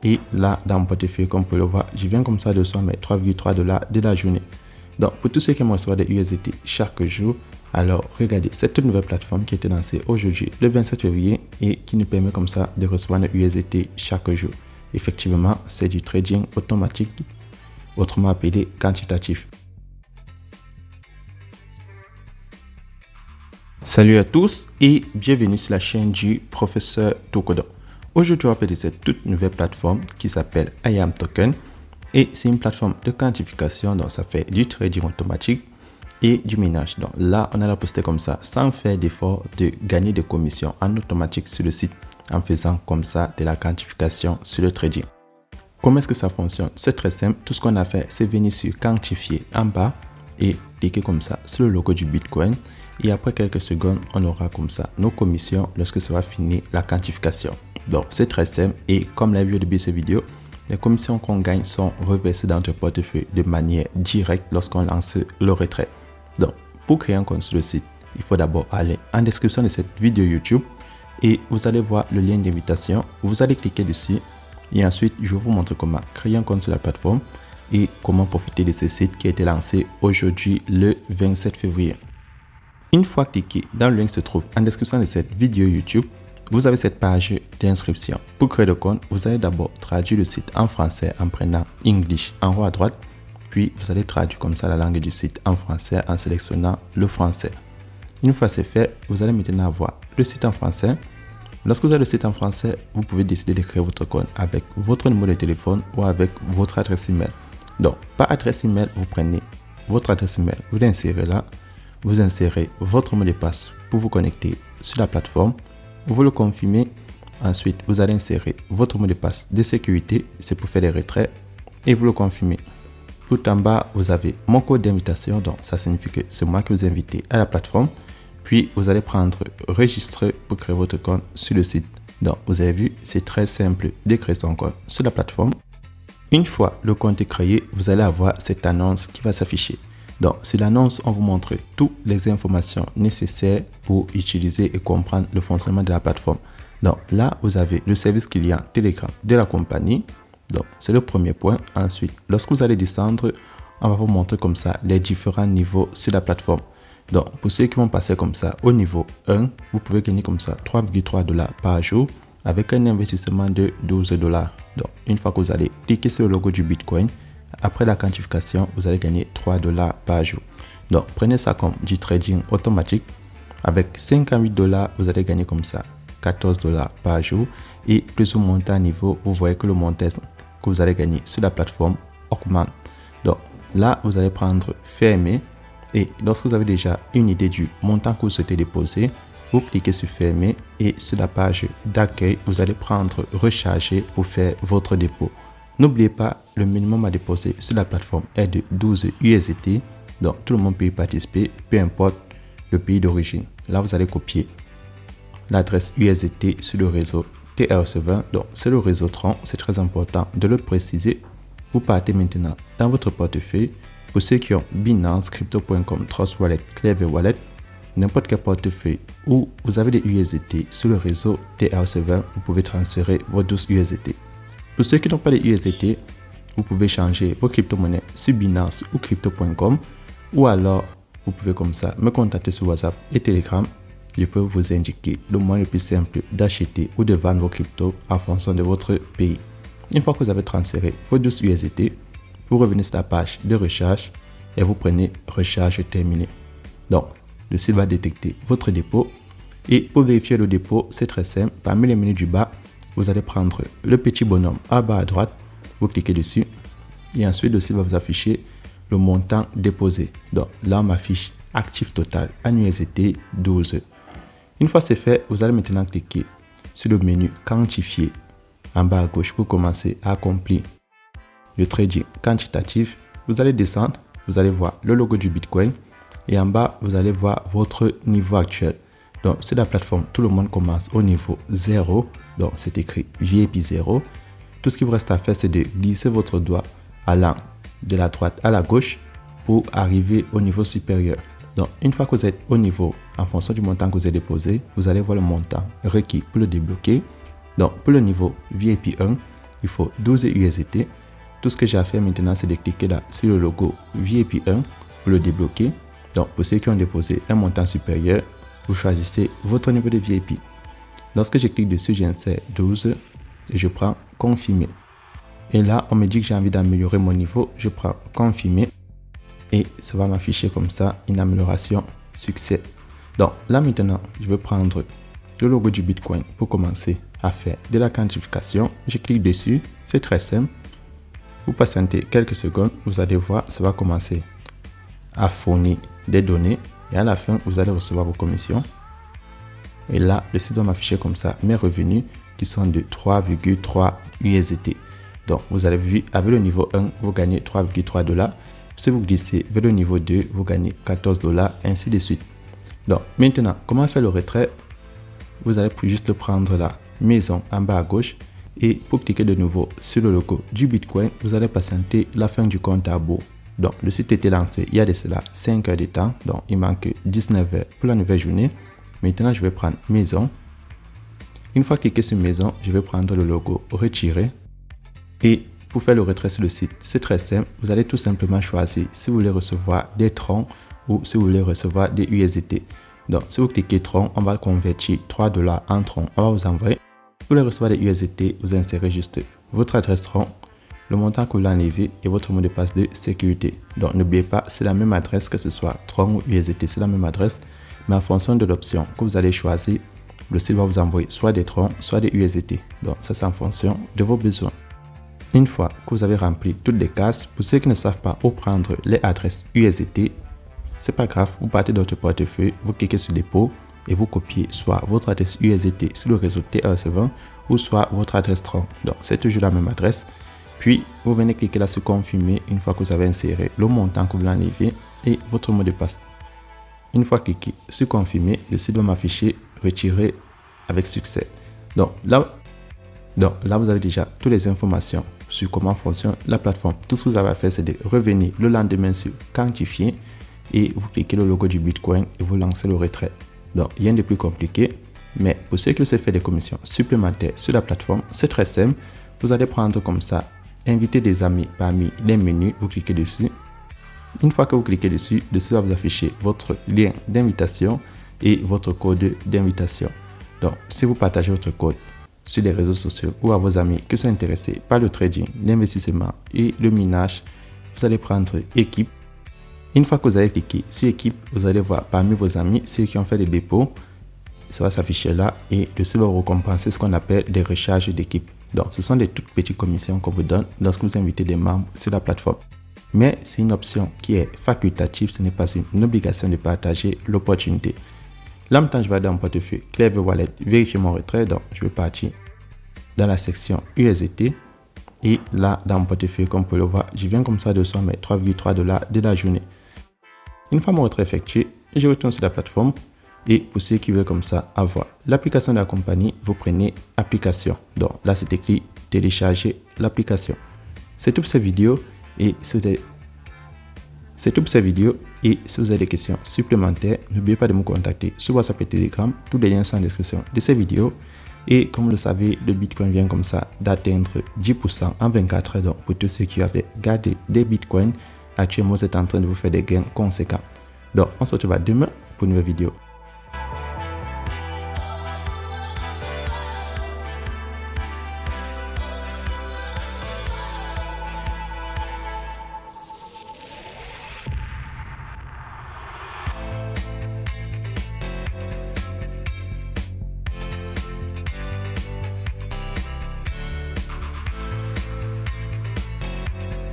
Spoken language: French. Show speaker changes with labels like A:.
A: Et là, dans mon portefeuille, comme vous pouvez le voir, je viens comme ça de recevoir mes 3,3 $ de la journée. Donc, pour tous ceux qui aiment recevoir des USDT chaque jour, alors regardez, cette toute nouvelle plateforme qui a été lancée aujourd'hui, le 27 février, et qui nous permet comme ça de recevoir des USDT chaque jour. Effectivement, c'est du trading automatique, autrement appelé quantitatif. Salut à tous et bienvenue sur la chaîne du professeur Tokodon. Aujourd'hui, on va parler de cette toute nouvelle plateforme qui s'appelle IAM Token et c'est une plateforme de quantification, donc ça fait du trading automatique et du minage. Donc là, on a la possibilité comme ça, sans faire d'effort, de gagner des commissions en automatique sur le site en faisant comme ça de la quantification sur le trading. Comment est-ce que ça fonctionne? C'est très simple. Tout ce qu'on a fait, c'est venir sur quantifier en bas et cliquer comme ça sur le logo du Bitcoin. Et après quelques secondes, on aura comme ça nos commissions lorsque ça va finir la quantification. Donc, c'est très simple et comme l'a vu au début de cette vidéo, les commissions qu'on gagne sont reversées dans notre portefeuille de manière directe lorsqu'on lance le retrait. Donc, pour créer un compte sur le site, il faut d'abord aller en description de cette vidéo YouTube et vous allez voir le lien d'invitation. Vous allez cliquer dessus et ensuite, je vais vous montrer comment créer un compte sur la plateforme et comment profiter de ce site qui a été lancé aujourd'hui le 27 février. Une fois cliqué dans le lien qui se trouve en description de cette vidéo YouTube, vous avez cette page d'inscription. Pour créer le compte, vous allez d'abord traduire le site en français en prenant English en haut à droite, puis vous allez traduire comme ça la langue du site en français en sélectionnant le français. Une fois c'est fait, vous allez maintenant avoir le site en français. Lorsque vous avez le site en français, vous pouvez décider de créer votre compte avec votre numéro de téléphone ou avec votre adresse email. Donc, par adresse email, vous prenez votre adresse email, vous l'insérez là. Vous insérez votre mot de passe pour vous connecter sur la plateforme. Vous le confirmez. Ensuite, vous allez insérer votre mot de passe de sécurité. C'est pour faire les retraits. Et vous le confirmez. Tout en bas, vous avez mon code d'invitation. Donc, ça signifie que c'est moi qui vous invite à la plateforme. Puis, vous allez prendre enregistrer pour créer votre compte sur le site. Donc, vous avez vu, c'est très simple de créer son compte sur la plateforme. Une fois le compte est créé, vous allez avoir cette annonce qui va s'afficher. Donc, sur l'annonce, on vous montre toutes les informations nécessaires pour utiliser et comprendre le fonctionnement de la plateforme. Donc, là, vous avez le service client Telegram de la compagnie. Donc, c'est le premier point. Ensuite, lorsque vous allez descendre, on va vous montrer comme ça les différents niveaux sur la plateforme. Donc, pour ceux qui vont passer comme ça au niveau 1, vous pouvez gagner comme ça 3,3 $ par jour avec un investissement de 12 $. Donc, une fois que vous allez cliquer sur le logo du Bitcoin, après la quantification, vous allez gagner 3 $ par jour. Donc, prenez ça comme du trading automatique. Avec 58 $, vous allez gagner comme ça 14 $ par jour. Et plus vous montez à niveau, vous voyez que le montant que vous allez gagner sur la plateforme augmente. Donc, là, vous allez prendre fermer. Et lorsque vous avez déjà une idée du montant que vous souhaitez déposer, vous cliquez sur fermer. Et sur la page d'accueil, vous allez prendre recharger pour faire votre dépôt. N'oubliez pas, le minimum à déposer sur la plateforme est de 12 USDT. Donc, tout le monde peut y participer, peu importe le pays d'origine. Là, vous allez copier l'adresse USDT sur le réseau TRC20. Donc, c'est le réseau Tron. C'est très important de le préciser. Vous partez maintenant dans votre portefeuille. Pour ceux qui ont Binance, Crypto.com, Trust Wallet, Clever Wallet, n'importe quel portefeuille où vous avez des USDT sur le réseau TRC20, vous pouvez transférer vos 12 USDT. Pour ceux qui n'ont pas de USDT, vous pouvez changer vos crypto-monnaies sur Binance ou Crypto.com ou alors vous pouvez comme ça me contacter sur WhatsApp et Telegram. Je peux vous indiquer le moyen le plus simple d'acheter ou de vendre vos cryptos en fonction de votre pays. Une fois que vous avez transféré vos 12 USDT, vous revenez sur la page de recharge et vous prenez recharge terminée. Donc, le site va détecter votre dépôt et pour vérifier le dépôt, c'est très simple. Parmi les menus du bas, vous allez prendre le petit bonhomme à bas à droite, vous cliquez dessus et ensuite le site va vous afficher le montant déposé. Donc là, on m'affiche actif total en USDT 12. Une fois c'est fait, vous allez maintenant cliquer sur le menu quantifier en bas à gauche pour commencer à accomplir le trading quantitatif. Vous allez descendre, vous allez voir le logo du Bitcoin et en bas, vous allez voir votre niveau actuel. Donc, sur la plateforme, tout le monde commence au niveau 0. Donc, c'est écrit VIP 0. Tout ce qu'il vous reste à faire, c'est de glisser votre doigt allant de la droite à la gauche pour arriver au niveau supérieur. Donc, une fois que vous êtes au niveau, en fonction du montant que vous avez déposé, vous allez voir le montant requis pour le débloquer. Donc, pour le niveau VIP 1, il faut 12 USDT. Tout ce que j'ai à faire maintenant, c'est de cliquer là sur le logo VIP 1 pour le débloquer. Donc, pour ceux qui ont déposé un montant supérieur, vous choisissez votre niveau de VIP. Lorsque je clique dessus, j'insère 12 et je prends confirmer. Et là, on me dit que j'ai envie d'améliorer mon niveau. Je prends confirmer et ça va m'afficher comme ça une amélioration succès. Donc là maintenant, je vais prendre le logo du Bitcoin pour commencer à faire de la quantification. Je clique dessus, c'est très simple. Vous patientez quelques secondes, vous allez voir, ça va commencer à fournir des données et à la fin, vous allez recevoir vos commissions. Et là, le site va m'afficher comme ça mes revenus qui sont de 3,3 USDT. Donc, vous avez vu, avec le niveau 1, vous gagnez 3,3 $. Si vous glissez vers le niveau 2, vous gagnez 14 $, ainsi de suite. Donc, maintenant, comment faire le retrait? Vous allez juste prendre la maison en bas à gauche et pour cliquer de nouveau sur le logo du Bitcoin, vous allez patienter la fin du compte à rebours. Donc, le site était lancé il y a de cela 5 heures de temps. Donc, il manque 19 heures pour la nouvelle journée. Maintenant, je vais prendre maison. Une fois cliqué sur maison, je vais prendre le logo retirer. Et pour faire le retrait sur le site, c'est très simple. Vous allez tout simplement choisir si vous voulez recevoir des troncs ou si vous voulez recevoir des USDT. Donc, si vous cliquez tronc, on va convertir 3 $ en tronc. On va vous envoyer. Si vous voulez recevoir des USDT, vous insérez juste votre adresse tronc, le montant que vous voulez enlever et votre mot de passe de sécurité. Donc, n'oubliez pas, c'est la même adresse que ce soit tronc ou USDT, c'est la même adresse. Mais en fonction de l'option que vous allez choisir, le site va vous envoyer soit des troncs, soit des USDT. Donc, ça, c'est en fonction de vos besoins. Une fois que vous avez rempli toutes les cases, pour ceux qui ne savent pas où prendre les adresses USDT, c'est pas grave, vous partez dans votre portefeuille, vous cliquez sur dépôt et vous copiez soit votre adresse USDT sur le réseau TRS20 ou soit votre adresse tronc. Donc, c'est toujours la même adresse. Puis, vous venez cliquer là sur confirmer une fois que vous avez inséré le montant que vous voulez enlever et votre mot de passe. Une fois cliqué sur confirmer, le site va m'afficher retirer avec succès. Donc là, vous avez déjà toutes les informations sur comment fonctionne la plateforme. Tout ce que vous avez à faire, c'est de revenir le lendemain sur quantifier et vous cliquez le logo du Bitcoin et vous lancez le retrait. Donc, rien de plus compliqué. Mais pour ceux qui veulent faire des commissions supplémentaires sur la plateforme, c'est très simple. Vous allez prendre comme ça, inviter des amis parmi les menus, vous cliquez dessus. Une fois que vous cliquez dessus, le site va vous afficher votre lien d'invitation et votre code d'invitation. Donc, si vous partagez votre code sur les réseaux sociaux ou à vos amis qui sont intéressés par le trading, l'investissement et le minage, vous allez prendre équipe. Une fois que vous allez cliquer sur équipe, vous allez voir parmi vos amis ceux qui ont fait des dépôts. Ça va s'afficher là et le site va vous récompenser ce qu'on appelle des recharges d'équipe. Donc, ce sont des toutes petites commissions qu'on vous donne lorsque vous invitez des membres sur la plateforme. Mais c'est une option qui est facultative, ce n'est pas une obligation de partager l'opportunité. Là, maintenant, je vais aller dans mon portefeuille Clever Wallet, vérifier mon retrait. Donc, je vais partir dans la section USDT. Et là, dans mon portefeuille, comme vous pouvez le voir, je viens comme ça de recevoir mes 3,3 $ de la journée. Une fois mon retrait effectué, je retourne sur la plateforme. Et pour ceux qui veulent comme ça avoir l'application de la compagnie, vous prenez application. Donc là, c'est écrit télécharger l'application. C'est toute cette vidéo. Et si vous avez des questions supplémentaires, n'oubliez pas de me contacter sur WhatsApp et Telegram. Tous les liens sont en description de ces vidéos. Et comme vous le savez, le Bitcoin vient comme ça d'atteindre 10% en 24 heures. Donc pour tous ceux qui avaient gardé des Bitcoins, actuellement vous êtes en train de vous faire des gains conséquents. Donc on se retrouve demain pour une nouvelle vidéo.